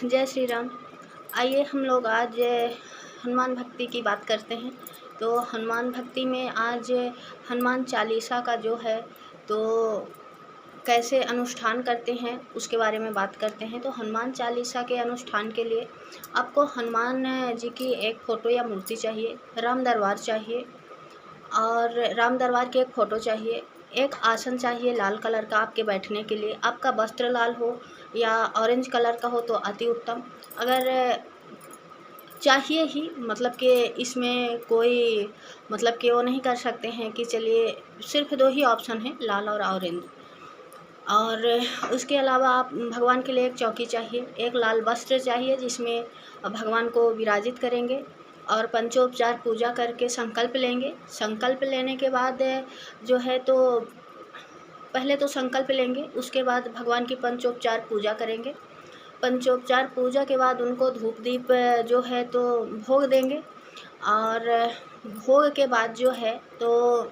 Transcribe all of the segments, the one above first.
जय श्री राम। आइए हम लोग आज हनुमान भक्ति की बात करते हैं। तो हनुमान भक्ति में आज हनुमान चालीसा का जो है तो कैसे अनुष्ठान करते हैं उसके बारे में बात करते हैं। तो हनुमान चालीसा के अनुष्ठान के लिए आपको हनुमान जी की एक फ़ोटो या मूर्ति चाहिए, राम दरबार चाहिए और राम दरबार की एक फ़ोटो चाहिए, एक आसन चाहिए लाल कलर का आपके बैठने के लिए। आपका वस्त्र लाल हो या ऑरेंज कलर का हो तो अति उत्तम। अगर चाहिए ही मतलब कि इसमें कोई मतलब कि वो नहीं कर सकते हैं कि चलिए सिर्फ 2 ही ऑप्शन हैं, लाल और ऑरेंज। और उसके अलावा आप भगवान के लिए एक चौकी चाहिए, एक लाल वस्त्र चाहिए जिसमें भगवान को विराजित करेंगे और पंचोपचार पूजा करके संकल्प लेंगे। संकल्प लेने के बाद जो है तो पहले तो संकल्प लेंगे, उसके बाद भगवान की पंचोपचार पूजा करेंगे। पंचोपचार पूजा के बाद उनको धूप दीप जो है तो भोग देंगे और भोग के बाद जो है तो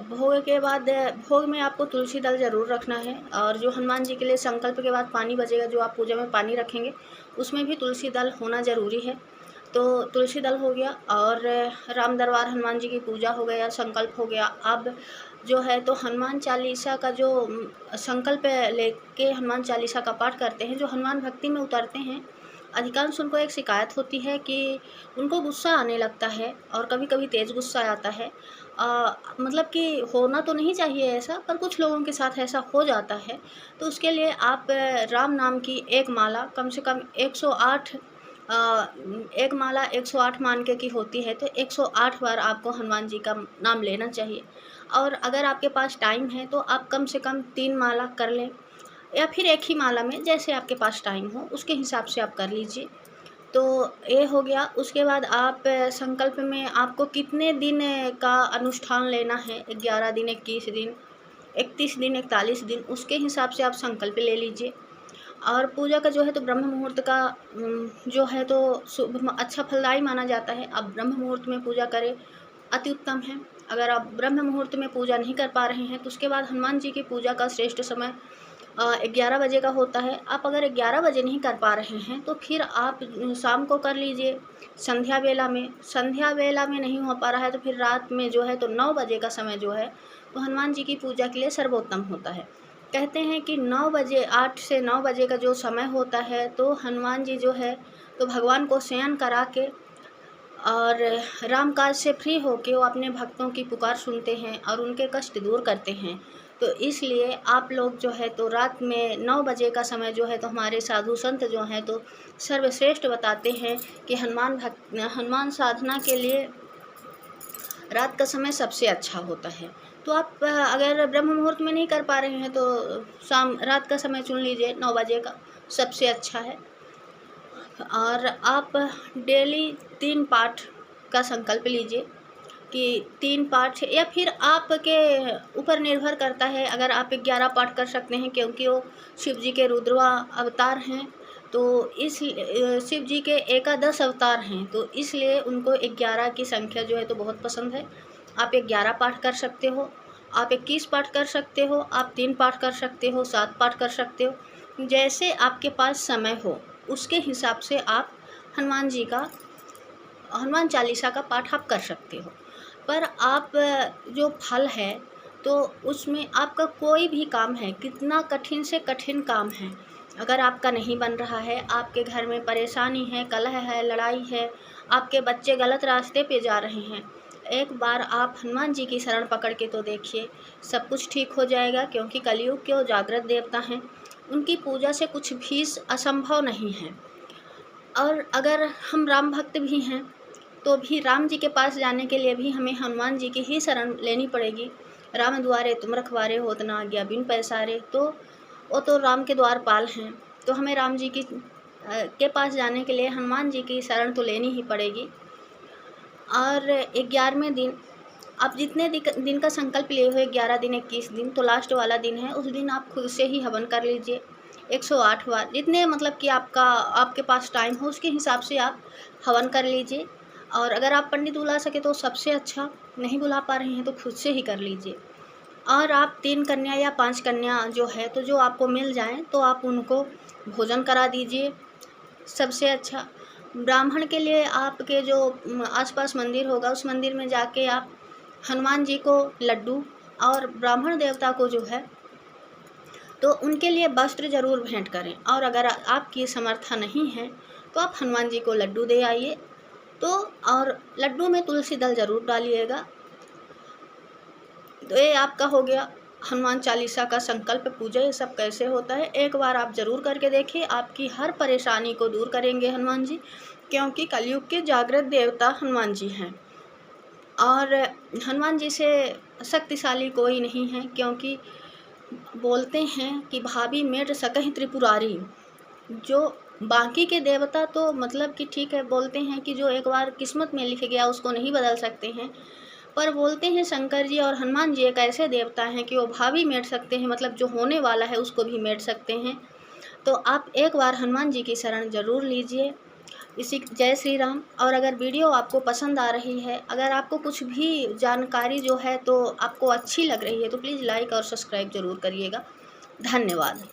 भोग में आपको तुलसी दल ज़रूर रखना है। और जो हनुमान जी के लिए संकल्प के बाद पानी बचेगा, जो आप पूजा में पानी रखेंगे उसमें भी तुलसी दल होना ज़रूरी है। तो तुलसी दल हो गया और राम दरबार हनुमान जी की पूजा हो गया, संकल्प हो गया। अब जो है तो हनुमान चालीसा का जो संकल्प लेके हनुमान चालीसा का पाठ करते हैं, जो हनुमान भक्ति में उतरते हैं, अधिकांश उनको एक शिकायत होती है कि उनको गुस्सा आने लगता है और कभी कभी तेज़ गुस्सा आता है। मतलब कि होना तो नहीं चाहिए ऐसा, पर कुछ लोगों के साथ ऐसा हो जाता है। तो उसके लिए आप राम नाम की एक माला कम से कम 108 एक माला 108 मान के की होती है, तो 108 बार आपको हनुमान जी का नाम लेना चाहिए। और अगर आपके पास टाइम है तो आप कम से कम 3 माला कर लें या फिर एक ही माला में, जैसे आपके पास टाइम हो उसके हिसाब से आप कर लीजिए। तो ये हो गया। उसके बाद आप संकल्प में आपको कितने दिन का अनुष्ठान लेना है, 11 दिन, 21 दिन, 31 दिन, 41 दिन, उसके हिसाब से आप संकल्प ले लीजिए। और पूजा का जो है तो ब्रह्म मुहूर्त का जो है तो शुभ अच्छा फलदायी माना जाता है। आप ब्रह्म मुहूर्त में पूजा करें, अति उत्तम है। अगर आप ब्रह्म मुहूर्त में पूजा नहीं कर पा रहे हैं तो उसके बाद हनुमान जी की पूजा का श्रेष्ठ समय 11 बजे का होता है। आप अगर 11 बजे नहीं कर पा रहे हैं तो फिर आप शाम को कर लीजिए, संध्या वेला में। संध्या वेला में नहीं हो पा रहा है तो फिर रात में जो है तो 9 बजे का समय जो है तो हनुमान जी की पूजा के लिए सर्वोत्तम होता है। कहते हैं कि 9 बजे, 8 से 9 बजे का जो समय होता है तो हनुमान जी जो है तो भगवान को शयन करा के और राम काज से फ्री होके वो अपने भक्तों की पुकार सुनते हैं और उनके कष्ट दूर करते हैं। तो इसलिए आप लोग जो है तो रात में 9 बजे का समय जो है तो हमारे साधु संत जो हैं तो सर्वश्रेष्ठ बताते हैं कि हनुमान साधना के लिए रात का समय सबसे अच्छा होता है। तो आप अगर ब्रह्म मुहूर्त में नहीं कर पा रहे हैं तो रात का समय चुन लीजिए, 9 बजे का सबसे अच्छा है। और आप डेली 3 पाठ का संकल्प लीजिए कि 3 पाठ, या फिर आपके ऊपर निर्भर करता है। अगर आप 11 पाठ कर सकते हैं क्योंकि वो शिव जी के रुद्रवा अवतार हैं, तो इस शिव जी के एकादश अवतार हैं, तो इसलिए उनको 11 की संख्या जो है तो बहुत पसंद है। आप 11 पाठ कर सकते हो, आप 21 पाठ कर सकते हो, आप 3 पाठ कर सकते हो, 7 पाठ कर सकते हो, जैसे आपके पास समय हो उसके हिसाब से आप हनुमान चालीसा का पाठ आप कर सकते हो। पर आप जो फल है तो उसमें आपका कोई भी काम है, कितना कठिन से कठिन काम है, अगर आपका नहीं बन रहा है, आपके घर में परेशानी है, कलह है, लड़ाई है, आपके बच्चे गलत रास्ते पे जा रहे हैं, एक बार आप हनुमान जी की शरण पकड़ के तो देखिए, सब कुछ ठीक हो जाएगा। क्योंकि कलयुग के वो जागृत देवता हैं, उनकी पूजा से कुछ भी असंभव नहीं है। और अगर हम राम भक्त भी हैं तो भी राम जी के पास जाने के लिए भी हमें हनुमान जी की ही शरण लेनी पड़ेगी। राम द्वारे तुम रखवारे होत न आज्ञा बिन पैसारे, तो वो तो राम के द्वारपाल हैं। तो हमें राम जी के पास जाने के लिए हनुमान जी की शरण तो लेनी ही पड़ेगी। और 11वें दिन आप जितने दिन का संकल्प लिए हुए, 11 दिन, 21 दिन, तो लास्ट वाला दिन है, उस दिन आप खुद से ही हवन कर लीजिए 108 बार, जितने मतलब कि आपके पास टाइम हो उसके हिसाब से आप हवन कर लीजिए। और अगर आप पंडित बुला सके तो सबसे अच्छा, नहीं बुला पा रहे हैं तो खुद से ही कर लीजिए। और आप 3 कन्या या 5 कन्या जो है तो जो आपको मिल जाएँ तो आप उनको भोजन करा दीजिए। सबसे अच्छा ब्राह्मण के लिए आपके जो आसपास मंदिर होगा उस मंदिर में जाके आप हनुमान जी को लड्डू और ब्राह्मण देवता को जो है तो उनके लिए वस्त्र ज़रूर भेंट करें। और अगर आपकी समर्था नहीं है तो आप हनुमान जी को लड्डू दे आइए। तो और लड्डू में तुलसी दल ज़रूर डालिएगा। तो ये आपका हो गया हनुमान चालीसा का संकल्प पूजा। ये सब कैसे होता है एक बार आप ज़रूर करके देखिए, आपकी हर परेशानी को दूर करेंगे हनुमान जी, क्योंकि कलयुग के जागृत देवता हनुमान जी हैं। और हनुमान जी से शक्तिशाली कोई नहीं है, क्योंकि बोलते हैं कि भाभी मेट सकहि त्रिपुरारी। जो बाकी के देवता तो मतलब कि ठीक है, बोलते हैं कि जो एक बार किस्मत में लिख गया उसको नहीं बदल सकते हैं, पर बोलते हैं शंकर जी और हनुमान जी एक ऐसे देवता हैं कि वो भावी मेट सकते हैं, मतलब जो होने वाला है उसको भी मेट सकते हैं। तो आप एक बार हनुमान जी की शरण ज़रूर लीजिए। इसी जय श्री राम। और अगर वीडियो आपको पसंद आ रही है, अगर आपको कुछ भी जानकारी जो है तो आपको अच्छी लग रही है तो प्लीज़ लाइक और सब्सक्राइब ज़रूर करिएगा। धन्यवाद।